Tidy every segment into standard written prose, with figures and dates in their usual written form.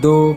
2,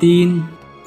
3,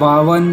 52,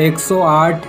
108,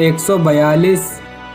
142,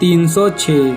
306।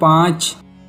5,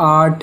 8,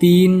3,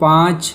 5,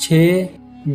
6,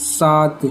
7।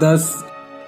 10,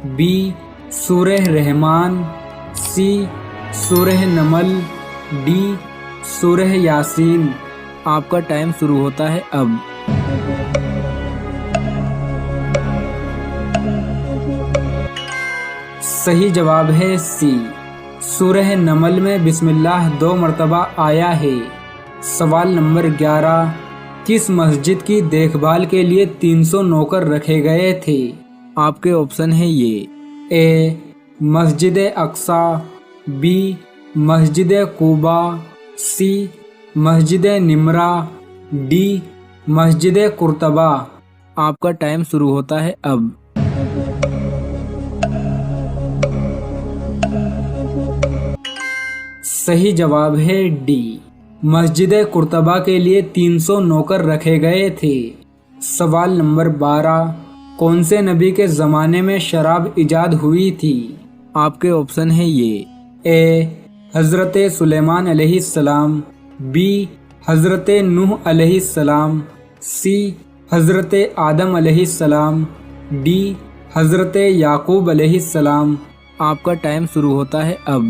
be سورہ رحمان، سی سورہ Naml, D سورہ یاسین۔ آپ کا ٹائم شروع ہوتا ہے اب۔ صحیح جواب ہے سی، سورہ نمل میں بسم اللہ 2 مرتبہ آیا ہے۔ سوال نمبر 11، کس مسجد کی دیکھ بھال کے لیے 300 نوکر رکھے گئے تھے؟ آپ کے آپشن ہیں یہ، اے مسجد اقصی، be Masjid Quba, C Masjid Nimra, D مسجد قرطبہ۔ آپ کا ٹائم شروع ہوتا ہے اب۔ صحیح جواب ہے ڈی، مسجد قرطبہ کے لیے 300 نوکر رکھے گئے تھے۔ سوال نمبر 12، کون سے نبی کے زمانے میں شراب ایجاد ہوئی تھی؟ آپ کے آپشن ہیں یہ، اے حضرت سلیمان علیہ السلام، بی حضرت نوح علیہ السلام، سی حضرت آدم علیہ السلام، ڈی حضرت یعقوب علیہ السلام۔ آپ کا ٹائم شروع ہوتا ہے اب۔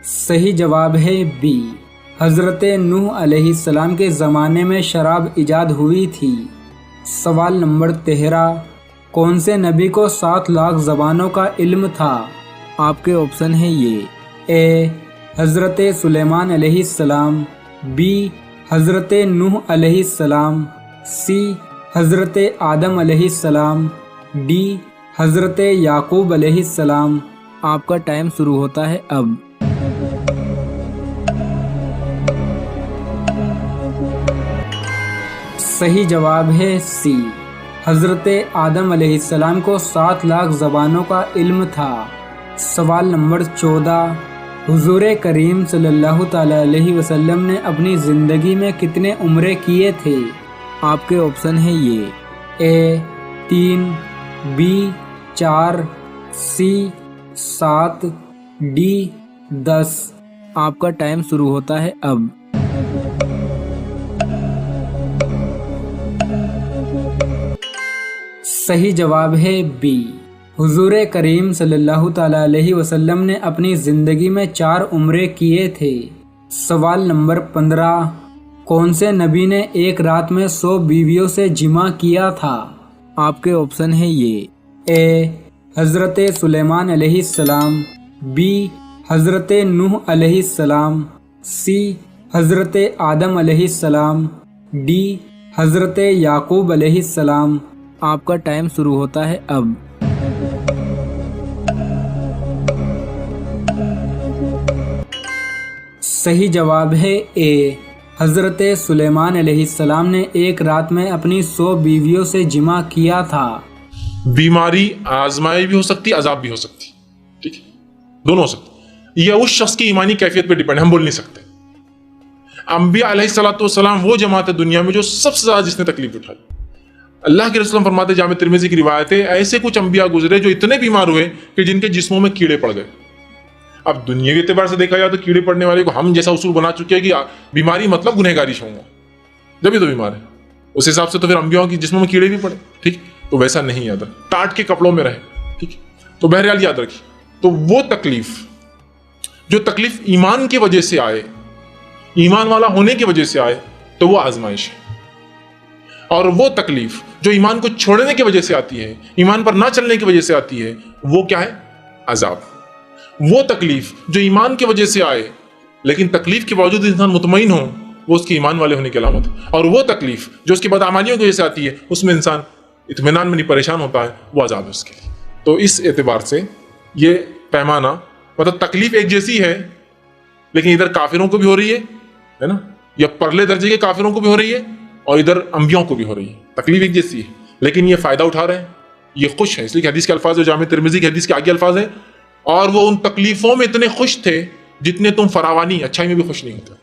صحیح جواب ہے بی، حضرت نوح علیہ السلام کے زمانے میں شراب ایجاد ہوئی تھی۔ سوال نمبر 13، کون سے نبی کو 7 لاکھ زبانوں کا علم تھا؟ آپ کے آپشن ہیں یہ، اے حضرت سلیمان علیہ السلام، بی حضرت نوح علیہ السلام، سی حضرت آدم علیہ السلام، ڈی حضرت یعقوب علیہ السلام۔ آپ کا ٹائم شروع ہوتا ہے اب۔ صحیح جواب ہے سی، حضرت آدم علیہ السلام کو 7 لاکھ زبانوں کا علم تھا۔ سوال نمبر 14، حضور کریم صلی اللہ تعالیٰ علیہ وسلم نے اپنی زندگی میں کتنے عمرے کیے تھے؟ آپ کے آپشن ہیں یہ، اے 3، بی 4، سی 7، ڈی 10۔ آپ کا ٹائم شروع ہوتا ہے اب۔ صحیح جواب ہے بی، حضور کریم صلی اللہ تعالیٰ علیہ وسلم نے اپنی زندگی میں 4 عمرے کیے تھے۔ سوال نمبر 15، کون سے نبی نے ایک رات میں 100 بیویوں سے جمع کیا تھا؟ آپ کے آپشن ہیں یہ، اے حضرت سلیمان علیہ السلام، بی حضرت نوح علیہ السلام، سی حضرت آدم علیہ السلام، ڈی حضرت یعقوب علیہ السلام۔ آپ کا ٹائم شروع ہوتا ہے اب۔ صحیح جواب ہے اے، حضرت سلیمان علیہ السلام نے ایک رات میں اپنی 100 بیویوں سے جمع کیا تھا۔ بیماری آزمائی بھی ہو سکتی، عذاب بھی ہو سکتی، ٹھیک ہے، دونوں ہو سکتے۔ یہ اس شخص کی ایمانی کیفیت پہ ڈیپینڈ، ہم بول نہیں سکتے۔ انبیاء علیہ الصلوۃ والسلام وہ جماعت ہے دنیا میں جو سب سے زیادہ جس نے تکلیف اٹھائی۔ اللہ کے رسول فرماتے، جامع ترمذی کی روایت ہے، ایسے کچھ انبیاء گزرے جو اتنے بیمار ہوئے کہ جن کے جسموں میں کیڑے پڑ گئے۔ اب دنیاوی اعتبار سے دیکھا جائے تو کیڑے پڑنے والے کو ہم جیسا اصول بنا چکے ہیں کہ بیماری مطلب گنہگاری سے ہوں، جبھی تو بیمار ہے۔ اس حساب سے تو پھر انبیاء کی جسموں میں کیڑے بھی پڑے، ٹھیک، تو ویسا نہیں یاد ہے، ٹاٹ کے کپڑوں میں رہے، ٹھیک۔ تو بہرحال یاد رکھیے، تو وہ تکلیف جو تکلیف ایمان کی وجہ سے آئے، ایمان والا ہونے کی وجہ سے آئے، تو وہ آزمائش ہے۔ اور وہ تکلیف جو ایمان کو چھوڑنے کی وجہ سے آتی ہے، ایمان پر نہ چلنے کی وجہ سے آتی ہے، وہ کیا ہے؟ عذاب۔ وہ تکلیف جو ایمان کی وجہ سے آئے لیکن تکلیف کے باوجود انسان مطمئن ہو، وہ اس کے ایمان والے ہونے کی علامت ہے۔ اور وہ تکلیف جو اس کی بدعمالیوں کی وجہ سے آتی ہے، اس میں انسان اطمینان میں نہیں، پریشان ہوتا ہے، وہ عذاب ہے اس کے لیے۔ تو اس اعتبار سے یہ پیمانہ، مطلب تکلیف ایک جیسی ہے لیکن ادھر کافروں کو بھی ہو رہی ہے نا، یا پرلے درجے کے کافروں کو بھی ہو رہی ہے، اور ادھر انبیاءوں کو بھی ہو رہی ہے۔ تکلیف ایک جیسی ہے لیکن یہ فائدہ اٹھا رہے ہیں، یہ خوش ہیں، اس لیے کہ حدیث کے الفاظ جو جامع ترمذی کی حدیث کے آگے الفاظ ہیں، اور وہ ان تکلیفوں میں اتنے خوش تھے جتنے تم فراوانی اچھائی میں بھی خوش نہیں ہوتے۔